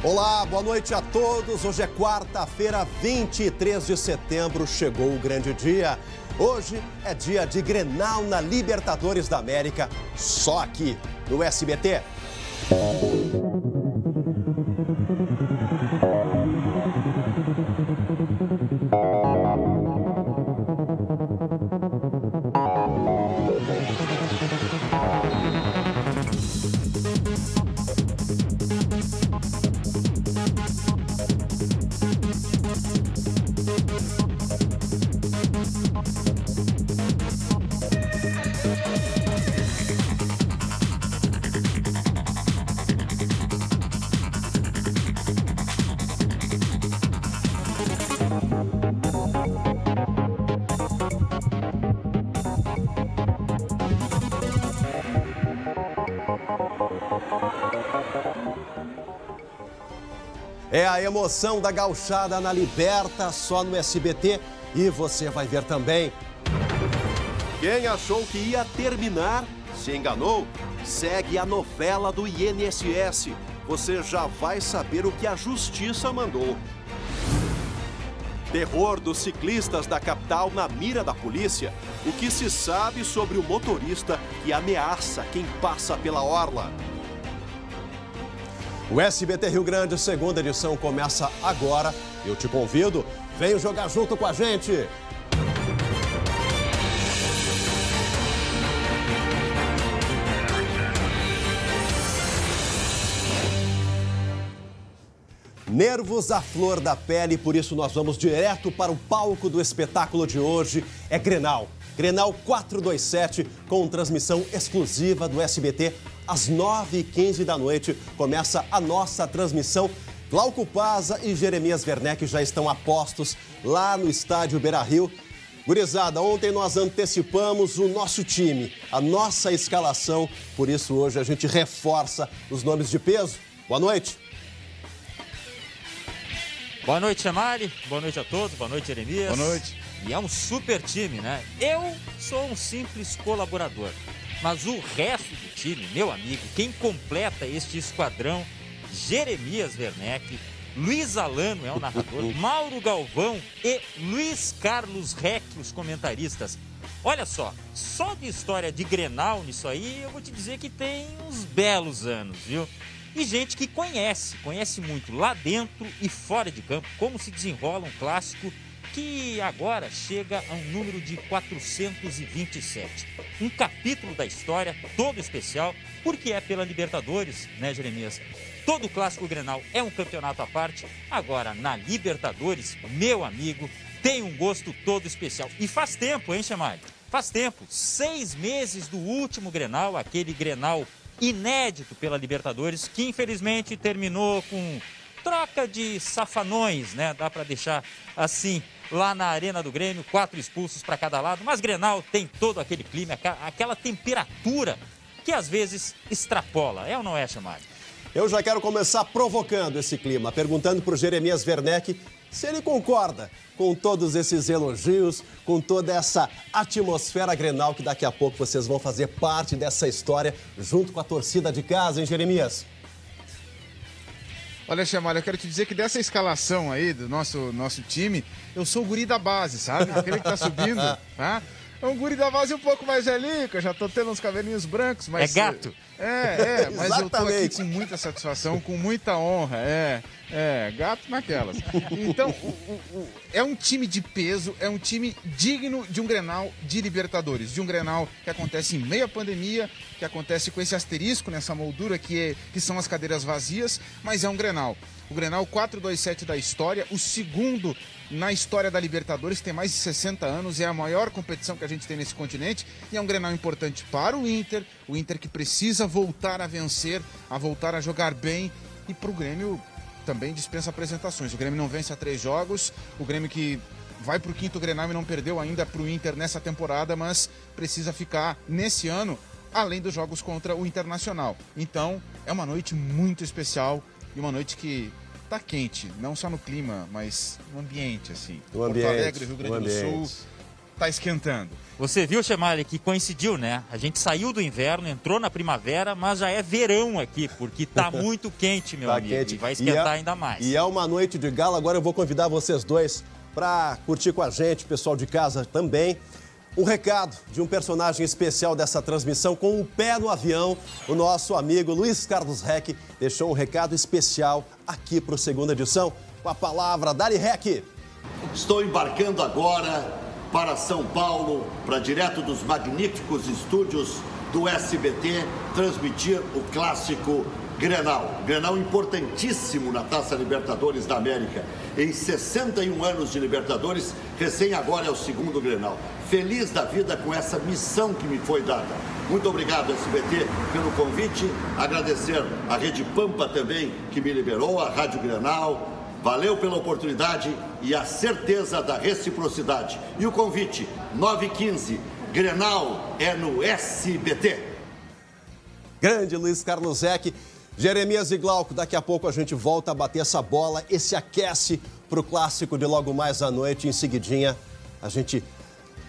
Olá, boa noite a todos. Hoje é quarta-feira, 23 de setembro, chegou o grande dia. Hoje é dia de Grenal na Libertadores da América, só aqui no SBT. É a emoção da gauchada na Liberta, só no SBT, e você vai ver também. Quem achou que ia terminar, se enganou. Segue a novela do INSS. Você já vai saber o que a Justiça mandou. Terror dos ciclistas da capital na mira da polícia. O que se sabe sobre o motorista que ameaça quem passa pela orla. O SBT Rio Grande, segunda edição, começa agora. Eu te convido, venha jogar junto com a gente. Nervos à flor da pele, por isso nós vamos direto para o palco do espetáculo de hoje. É Grenal. Grenal 427, com transmissão exclusiva do SBT. Às 9h15 da noite, começa a nossa transmissão. Glauco Paza e Jeremias Werneck já estão a postos lá no estádio Beira-Rio. Gurizada, ontem nós antecipamos o nosso time, a nossa escalação. Por isso, hoje a gente reforça os nomes de peso. Boa noite. Boa noite, Chamari. Boa noite a todos. Boa noite, Jeremias. Boa noite. E é um super time, né? Eu sou um simples colaborador. Mas o resto do time, meu amigo, quem completa este esquadrão, Jeremias Werneck, Luiz Alano é o narrador, Mauro Galvão e Luiz Carlos Reck, os comentaristas. Olha só de história de Grenal nisso aí, eu vou te dizer que tem uns belos anos, viu? E gente que conhece muito lá dentro e fora de campo, como se desenrola um clássico que agora chega a um número de 427. Um capítulo da história todo especial, porque é pela Libertadores, né, Jeremias? Todo clássico Grenal é um campeonato à parte. Agora, na Libertadores, meu amigo, tem um gosto todo especial. E faz tempo, hein, Chamari? Faz tempo. 6 meses do último Grenal, aquele Grenal inédito pela Libertadores, que infelizmente terminou com troca de safanões, né? Dá para deixar assim, lá na Arena do Grêmio, 4 expulsos para cada lado. Mas Grenal tem todo aquele clima, aquela temperatura que às vezes extrapola. É ou não é, Chamari? Eu já quero começar provocando esse clima, perguntando para o Jeremias Werneck se ele concorda com todos esses elogios, com toda essa atmosfera Grenal, que daqui a pouco vocês vão fazer parte dessa história junto com a torcida de casa, hein, Jeremias? Olha, Chamara, eu quero te dizer que dessa escalação aí do nosso time, eu sou o guri da base, sabe? Aquele que tá subindo, tá? É um guri da base um pouco mais velhinho, que eu já tô tendo uns cabelinhos brancos, mas... É gato? Mas eu tô aqui com muita satisfação, com muita honra, gato naquelas. Então, é um time de peso, é um time digno de um Grenal de Libertadores, de um Grenal que acontece em meio à pandemia, que acontece com esse asterisco nessa moldura que são as cadeiras vazias, mas é um Grenal. O Grenal 427 da história, o segundo na história da Libertadores, tem mais de 60 anos, é a maior competição que a gente tem nesse continente e é um Grenal importante para o Inter que precisa voltar a vencer, a voltar a jogar bem, e para o Grêmio também dispensa apresentações. O Grêmio não vence há 3 jogos, o Grêmio que vai para o 5º Grenal e não perdeu ainda para o Inter nessa temporada, mas precisa ficar nesse ano, além dos jogos contra o Internacional. Então, é uma noite muito especial e uma noite que tá quente, não só no clima, mas no ambiente, assim. No ambiente, Porto Alegre, Rio Grande do Sul, tá esquentando. Você viu, Chemali, que coincidiu, né? A gente saiu do inverno, entrou na primavera, mas já é verão aqui, porque tá muito quente, meu amigo. Quente. E vai esquentar ainda mais. E é uma noite de gala. Agora eu vou convidar vocês dois para curtir com a gente, pessoal de casa também. Um recado de um personagem especial dessa transmissão, com o pé no avião. O nosso amigo Luiz Carlos Reck deixou um recado especial aqui para o Segunda Edição. Com a palavra, Dali Reck. Estou embarcando agora para São Paulo, para direto dos magníficos estúdios do SBT, transmitir o clássico Grenal. Grenal importantíssimo na Taça Libertadores da América. Em 61 anos de Libertadores, recém agora é o segundo Grenal. Feliz da vida com essa missão que me foi dada. Muito obrigado, SBT, pelo convite. Agradecer a Rede Pampa também, que me liberou, a Rádio Grenal. Valeu pela oportunidade e a certeza da reciprocidade. E o convite, 9h15, Grenal é no SBT. Grande Luiz Carlos Reck. Jeremias e Glauco, daqui a pouco a gente volta a bater essa bola, esse aquece para o clássico de logo mais à noite. Em seguidinha, a gente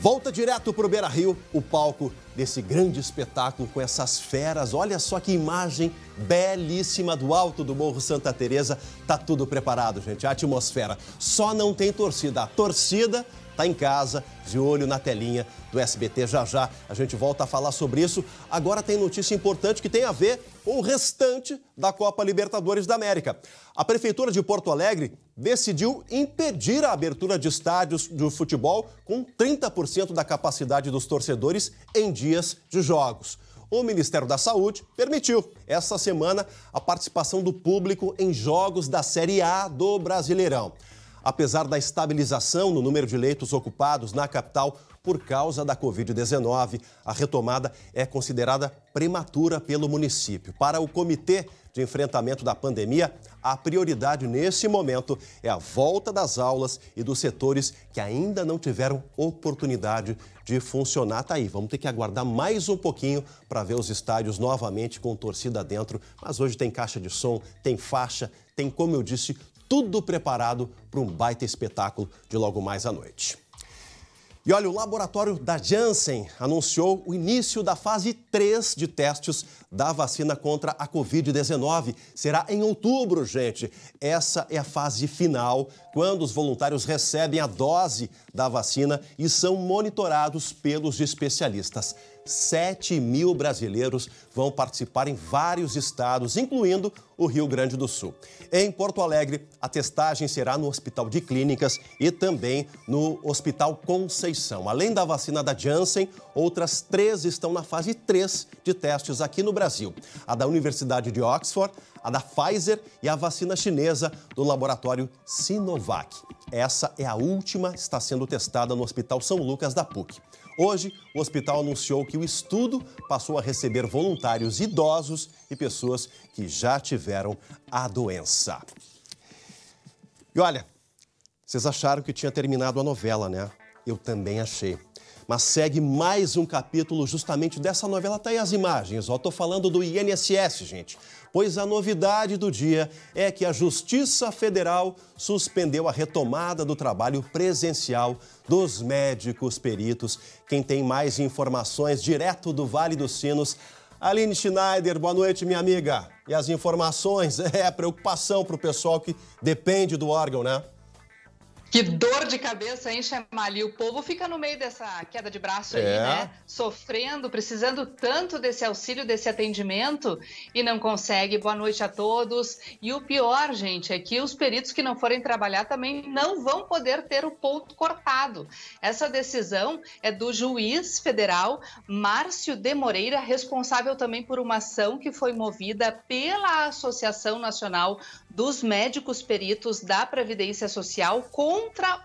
volta direto para o Beira-Rio, o palco desse grande espetáculo com essas feras. Olha só que imagem belíssima do alto do Morro Santa Teresa. Tá tudo preparado, gente, a atmosfera. Só não tem torcida. A torcida tá em casa, de olho na telinha do SBT. Já já a gente volta a falar sobre isso. Agora tem notícia importante que tem a ver com o restante da Copa Libertadores da América. A Prefeitura de Porto Alegre decidiu impedir a abertura de estádios de futebol com 30% da capacidade dos torcedores em dias de jogos. O Ministério da Saúde permitiu, essa semana, a participação do público em jogos da Série A do Brasileirão. Apesar da estabilização no número de leitos ocupados na capital por causa da Covid-19, a retomada é considerada prematura pelo município. Para o Comitê de Enfrentamento da Pandemia, a prioridade nesse momento é a volta das aulas e dos setores que ainda não tiveram oportunidade de funcionar. Tá aí, vamos ter que aguardar mais um pouquinho para ver os estádios novamente com torcida dentro. Mas hoje tem caixa de som, tem faixa, tem, como eu disse, tudo preparado para um baita espetáculo de logo mais à noite. E olha, o laboratório da Janssen anunciou o início da fase 3 de testes da vacina contra a Covid-19. Será em outubro, gente. Essa é a fase final, quando os voluntários recebem a dose da vacina e são monitorados pelos especialistas. 7.000 brasileiros vão participar em vários estados, incluindo o Rio Grande do Sul. Em Porto Alegre, a testagem será no Hospital de Clínicas e também no Hospital Conceição. Além da vacina da Janssen, outras 3 estão na fase 3 de testes aqui no Brasil. A da Universidade de Oxford, a da Pfizer e a vacina chinesa do laboratório Sinovac. Essa é a última, está sendo testada no Hospital São Lucas da PUC. Hoje, o hospital anunciou que o estudo passou a receber voluntários idosos e pessoas que já tiveram a doença. E olha, vocês acharam que tinha terminado a novela, né? Eu também achei. Mas segue mais um capítulo justamente dessa novela. Tá aí as imagens, ó. Tô falando do INSS, gente. Pois a novidade do dia é que a Justiça Federal suspendeu a retomada do trabalho presencial dos médicos peritos. Quem tem mais informações direto do Vale dos Sinos, Aline Schneider, boa noite, minha amiga. E as informações, preocupação para o pessoal que depende do órgão, né? Que dor de cabeça, hein, Chemali? O povo fica no meio dessa queda de braço aí, né? Sofrendo, precisando tanto desse auxílio, desse atendimento e não consegue. Boa noite a todos. E o pior, gente, é que os peritos que não forem trabalhar também não vão poder ter o ponto cortado. Essa decisão é do juiz federal Márcio de Moreira, responsável também por uma ação que foi movida pela Associação Nacional dos Médicos Peritos da Previdência Social contra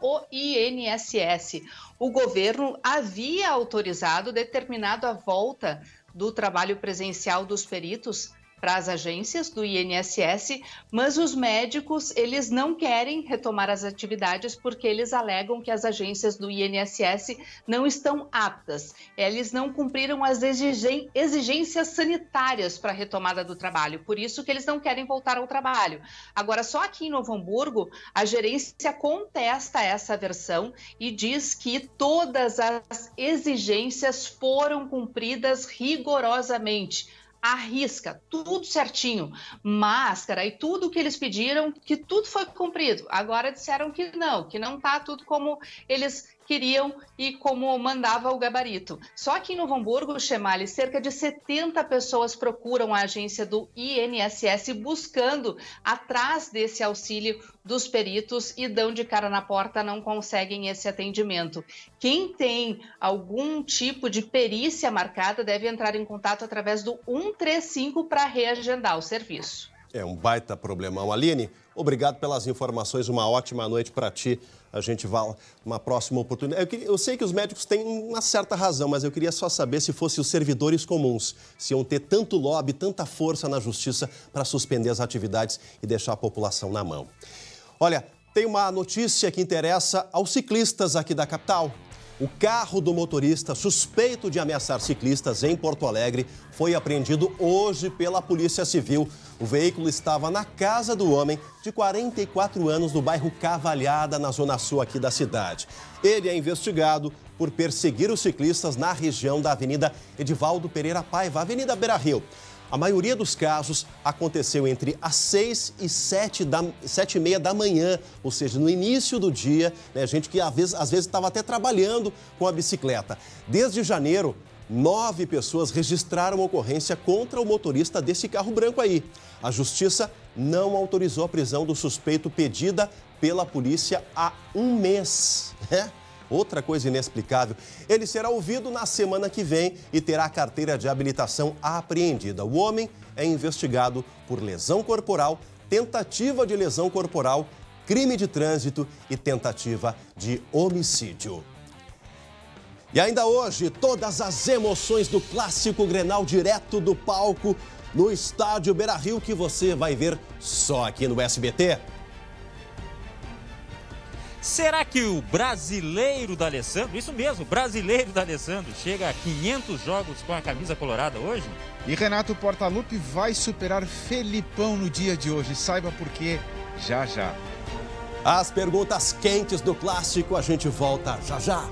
o INSS. O governo havia autorizado, determinado a volta do trabalho presencial dos peritos para as agências do INSS, mas os médicos, eles não querem retomar as atividades porque eles alegam que as agências do INSS não estão aptas. Eles não cumpriram as exigências sanitárias para a retomada do trabalho, por isso que eles não querem voltar ao trabalho. Agora, só aqui em Novo Hamburgo, a gerência contesta essa versão e diz que todas as exigências foram cumpridas rigorosamente. À risca, tudo certinho, máscara e tudo que eles pediram, que tudo foi cumprido. Agora disseram que não está tudo como eles queriam e como mandava o gabarito. Só que em Novo Hamburgo, Chemali, cerca de 70 pessoas procuram a agência do INSS buscando atrás desse auxílio dos peritos e dão de cara na porta, não conseguem esse atendimento. Quem tem algum tipo de perícia marcada deve entrar em contato através do 135 para reagendar o serviço. É um baita problemão. Aline, obrigado pelas informações, uma ótima noite para ti. A gente vai numa próxima oportunidade. Eu sei que os médicos têm uma certa razão, mas eu queria só saber se fossem os servidores comuns, se iam ter tanto lobby, tanta força na justiça para suspender as atividades e deixar a população na mão. Olha, tem uma notícia que interessa aos ciclistas aqui da capital. O carro do motorista suspeito de ameaçar ciclistas em Porto Alegre foi apreendido hoje pela Polícia Civil. O veículo estava na casa do homem de 44 anos no bairro Cavalhada, na zona sul aqui da cidade. Ele é investigado por perseguir os ciclistas na região da Avenida Edivaldo Pereira Paiva, Avenida Beira-Rio. A maioria dos casos aconteceu entre as 6 e 7h30 da manhã, ou seja, no início do dia, né? Gente que às vezes estava até trabalhando com a bicicleta. Desde janeiro, 9 pessoas registraram ocorrência contra o motorista desse carro branco aí. A justiça não autorizou a prisão do suspeito pedida pela polícia há um mês. Outra coisa inexplicável, ele será ouvido na semana que vem e terá a carteira de habilitação apreendida. O homem é investigado por lesão corporal, tentativa de lesão corporal, crime de trânsito e tentativa de homicídio. E ainda hoje, todas as emoções do clássico Grenal direto do palco no estádio Beira-Rio, que você vai ver só aqui no SBT. Será que o brasileiro D'Alessandro, isso mesmo, brasileiro D'Alessandro, chega a 500 jogos com a camisa colorada hoje? E Renato Portaluppi vai superar Felipão no dia de hoje. Saiba por quê já já. As perguntas quentes do clássico, a gente volta já já.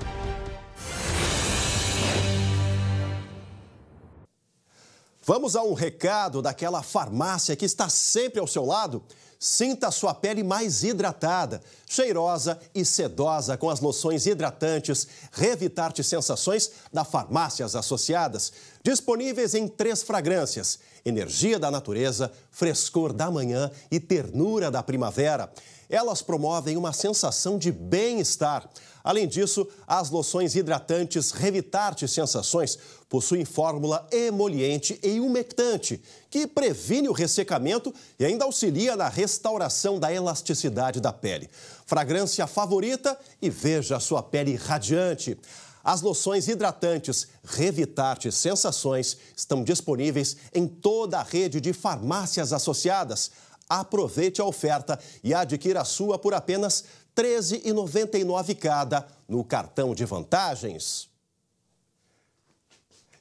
Vamos a um recado daquela farmácia que está sempre ao seu lado. Sinta a sua pele mais hidratada, cheirosa e sedosa com as loções hidratantes Revitarte Sensações da Farmácias Associadas. Disponíveis em 3 fragrâncias: energia da natureza, frescor da manhã e ternura da primavera. Elas promovem uma sensação de bem-estar. Além disso, as loções hidratantes Revitarte Sensações possuem fórmula emoliente e umectante, que previne o ressecamento e ainda auxilia na restauração da elasticidade da pele. Fragrância favorita e veja a sua pele radiante. As loções hidratantes Revitarte Sensações estão disponíveis em toda a rede de farmácias associadas. Aproveite a oferta e adquira a sua por apenas R$ 13,99 cada no cartão de vantagens.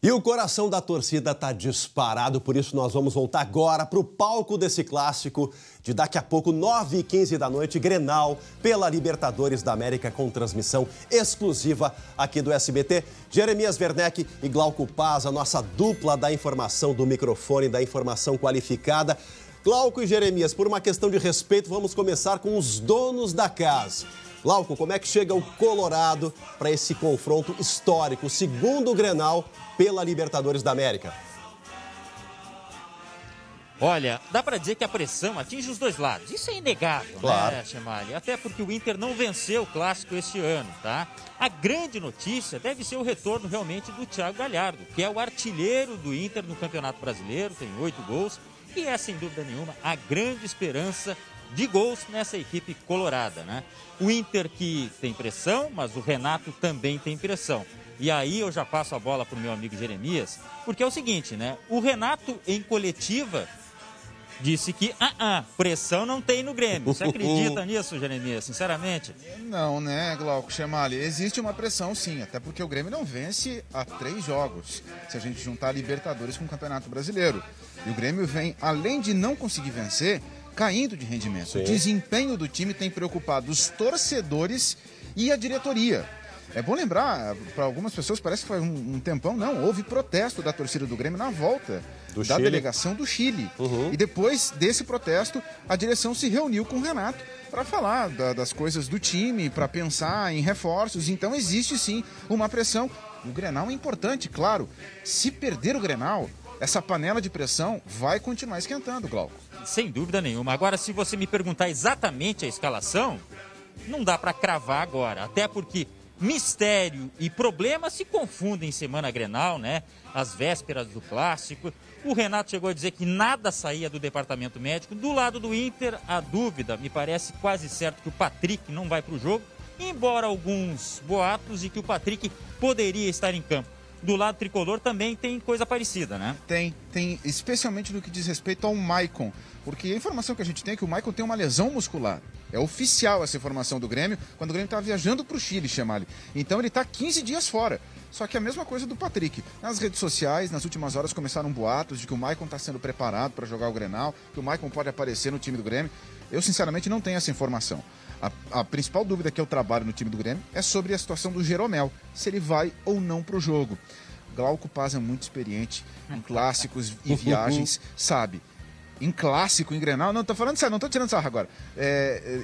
E o coração da torcida está disparado, por isso nós vamos voltar agora para o palco desse clássico de daqui a pouco, 9h15 da noite, Grenal, pela Libertadores da América, com transmissão exclusiva aqui do SBT. Jeremias Werneck e Glauco Paz, a nossa dupla da informação do microfone, da informação qualificada. Glauco e Jeremias, por uma questão de respeito, vamos começar com os donos da casa. Glauco, como é que chega o Colorado para esse confronto histórico, o segundo Grenal pela Libertadores da América? Olha, dá para dizer que a pressão atinge os dois lados. Isso é inegável, claro, né, Chemali? Até porque o Inter não venceu o Clássico este ano, tá? A grande notícia deve ser o retorno realmente do Thiago Galhardo, que é o artilheiro do Inter no Campeonato Brasileiro, tem 8 gols. E é, sem dúvida nenhuma, a grande esperança de gols nessa equipe colorada, né? O Inter que tem pressão, mas o Renato também tem pressão. E aí eu já passo a bola para o meu amigo Jeremias, porque é o seguinte, né? O Renato, em coletiva, disse que pressão não tem no Grêmio. Você acredita nisso, Jeremias, sinceramente? Não, né, Glauco Chemali? Existe uma pressão, sim, até porque o Grêmio não vence há 3 jogos, se a gente juntar a Libertadores com o Campeonato Brasileiro. E o Grêmio vem, além de não conseguir vencer, caindo de rendimento. Sim. O desempenho do time tem preocupado os torcedores e a diretoria. É bom lembrar, para algumas pessoas parece que faz um tempão, não, houve protesto da torcida do Grêmio na volta da delegação do Chile. E depois desse protesto, a direção se reuniu com o Renato para falar das coisas do time, para pensar em reforços. Então existe sim uma pressão. O Grenal é importante, claro. Se perder o Grenal, essa panela de pressão vai continuar esquentando, Glauco. Sem dúvida nenhuma. Agora, se você me perguntar exatamente a escalação, não dá para cravar agora, até porque mistério e problema se confundem em semana Grenal, né? Às vésperas do clássico. O Renato chegou a dizer que nada saía do departamento médico. Do lado do Inter, a dúvida, me parece quase certo que o Patrick não vai para o jogo, embora alguns boatos de que o Patrick poderia estar em campo. Do lado tricolor também tem coisa parecida, né? Tem, especialmente no que diz respeito ao Maicon, porque a informação que a gente tem é que o Maicon tem uma lesão muscular. É oficial essa informação do Grêmio, quando o Grêmio estava viajando para o Chile, Chemali. Então ele está 15 dias fora. Só que é a mesma coisa do Patrick. Nas redes sociais, nas últimas horas, começaram boatos de que o Maicon está sendo preparado para jogar o Grenal, que o Maicon pode aparecer no time do Grêmio. Eu, sinceramente, não tenho essa informação. A principal dúvida que eu trabalho no time do Grêmio é sobre a situação do Jeromel, se ele vai ou não para o jogo. Glauco Paz é muito experiente em clássicos e viagens, sabe? Em clássico, em Grenal, não, tô falando sério, não tô tirando sarro agora.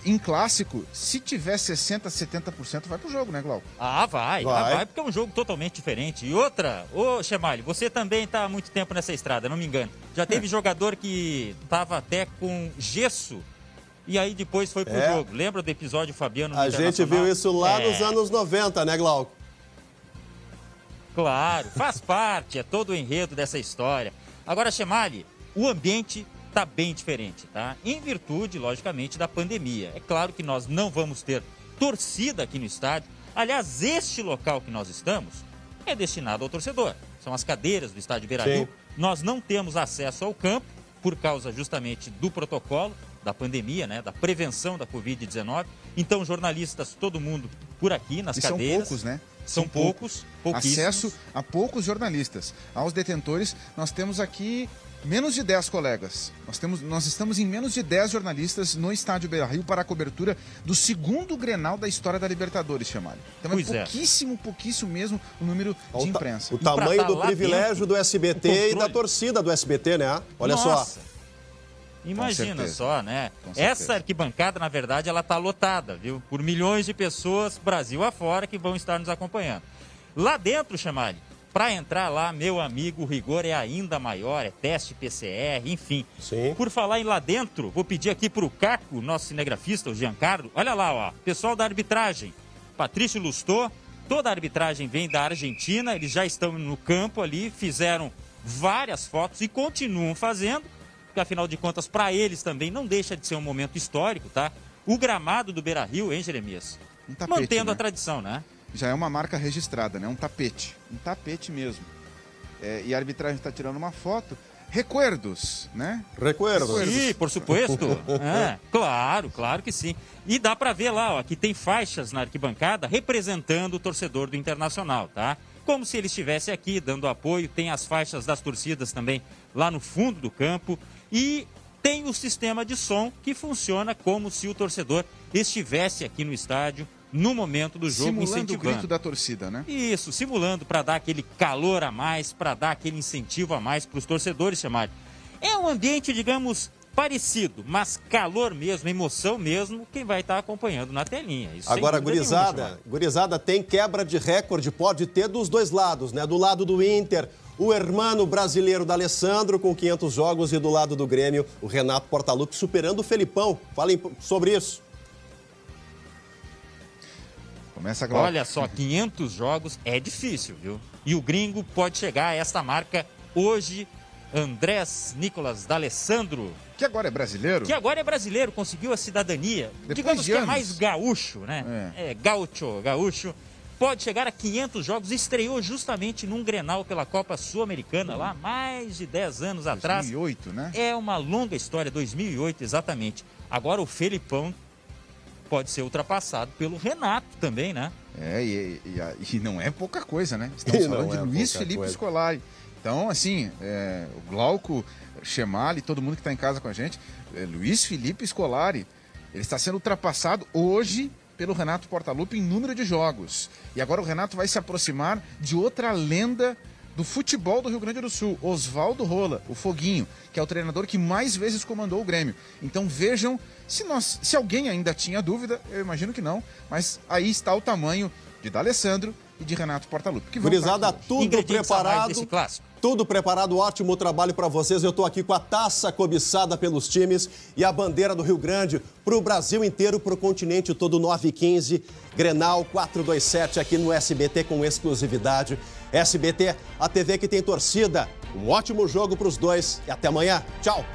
Em clássico, se tiver 60%, 70%, vai pro jogo, né, Glauco? Vai, porque é um jogo totalmente diferente. E outra, Chemali, você também tá há muito tempo nessa estrada, não me engano. Já teve jogador que tava até com gesso e aí depois foi pro jogo. Lembra do episódio Fabiano? A gente viu isso lá nos anos 90, né, Glauco? Claro, faz parte, é todo o enredo dessa história. Agora, Chemali, o ambiente está bem diferente, tá? Em virtude, logicamente, da pandemia. É claro que nós não vamos ter torcida aqui no estádio. Aliás, este local que nós estamos é destinado ao torcedor. São as cadeiras do estádio Beira-Rio. Nós não temos acesso ao campo por causa justamente do protocolo da pandemia, né? Da prevenção da Covid-19. Então, jornalistas, todo mundo por aqui nas cadeiras. São poucos, né? São poucos, pouquíssimos. Acesso a poucos jornalistas. Aos detentores, nós temos aqui menos de 10 colegas. Nós estamos em menos de 10 jornalistas no estádio Beira-Rio para a cobertura do segundo Grenal da história da Libertadores, Chemali. Então pouquíssimo mesmo o número de imprensa. O tamanho do privilégio do SBT e da torcida do SBT, né? Olha só. Imagina só, né? Essa arquibancada, na verdade, ela tá lotada, viu? Por milhões de pessoas, Brasil afora, que vão estar nos acompanhando. Lá dentro, Chemali, para entrar lá, meu amigo, o rigor é ainda maior, é teste PCR, enfim. Sim. Por falar em lá dentro, vou pedir aqui pro Caco, nosso cinegrafista, o Giancarlo. Olha lá, ó, pessoal da arbitragem. Patrício Lustô, toda a arbitragem vem da Argentina, eles já estão no campo ali, fizeram várias fotos e continuam fazendo, porque afinal de contas, para eles também não deixa de ser um momento histórico, tá? O gramado do Beira-Rio, hein, Jeremias? Mantendo a tradição, né? Já é uma marca registrada, né? Um tapete mesmo. E a arbitragem está tirando uma foto. Recuerdos, né? Recuerdos. Sim, por supuesto. Claro que sim. E dá para ver lá, ó, que tem faixas na arquibancada representando o torcedor do Internacional, tá? Como se ele estivesse aqui dando apoio. Tem as faixas das torcidas também lá no fundo do campo. E tem o sistema de som que funciona como se o torcedor estivesse aqui no estádio no momento do jogo, simulando o grito da torcida, né? Isso, simulando para dar aquele calor a mais, para dar aquele incentivo a mais para os torcedores chamarem. É um ambiente, digamos, parecido, mas calor mesmo, emoção mesmo, quem vai estar acompanhando na telinha. Isso agora, gurizada, tem quebra de recorde, pode ter dos dois lados, né? Do lado do Inter, o hermano brasileiro da Alessandro com 500 jogos e do lado do Grêmio, o Renato Portaluppi superando o Felipão. Falem sobre isso. Começa Olha só, 500 jogos é difícil, viu? E o gringo pode chegar a essa marca hoje, Andrés Nicolas D'Alessandro. Que agora é brasileiro? Conseguiu a cidadania. Digamos que é mais gaúcho, né? Gaúcho. pode chegar a 500 jogos, estreou justamente num Grenal pela Copa Sul-Americana, lá mais de 10 anos atrás. 2008, né? É uma longa história, 2008 exatamente. Agora o Felipão pode ser ultrapassado pelo Renato também, né? E não é pouca coisa, né? Estamos falando de Luiz Felipe Scolari. Então, assim, o Glauco, Chemali, todo mundo que está em casa com a gente, Luiz Felipe Scolari, ele está sendo ultrapassado hoje pelo Renato Portaluppi em número de jogos. E agora o Renato vai se aproximar de outra lenda do futebol do Rio Grande do Sul, Oswaldo Rola, o Foguinho, que é o treinador que mais vezes comandou o Grêmio. Então vejam, se alguém ainda tinha dúvida, eu imagino que não, mas aí está o tamanho de D'Alessandro e de Renato Portaluppi. Gurizada, tudo preparado. Tudo preparado, ótimo trabalho para vocês. Eu estou aqui com a taça cobiçada pelos times e a bandeira do Rio Grande para o Brasil inteiro, para o continente todo, 9h15. Grenal 427 aqui no SBT com exclusividade. SBT, a TV que tem torcida. Um ótimo jogo para os dois e até amanhã. Tchau!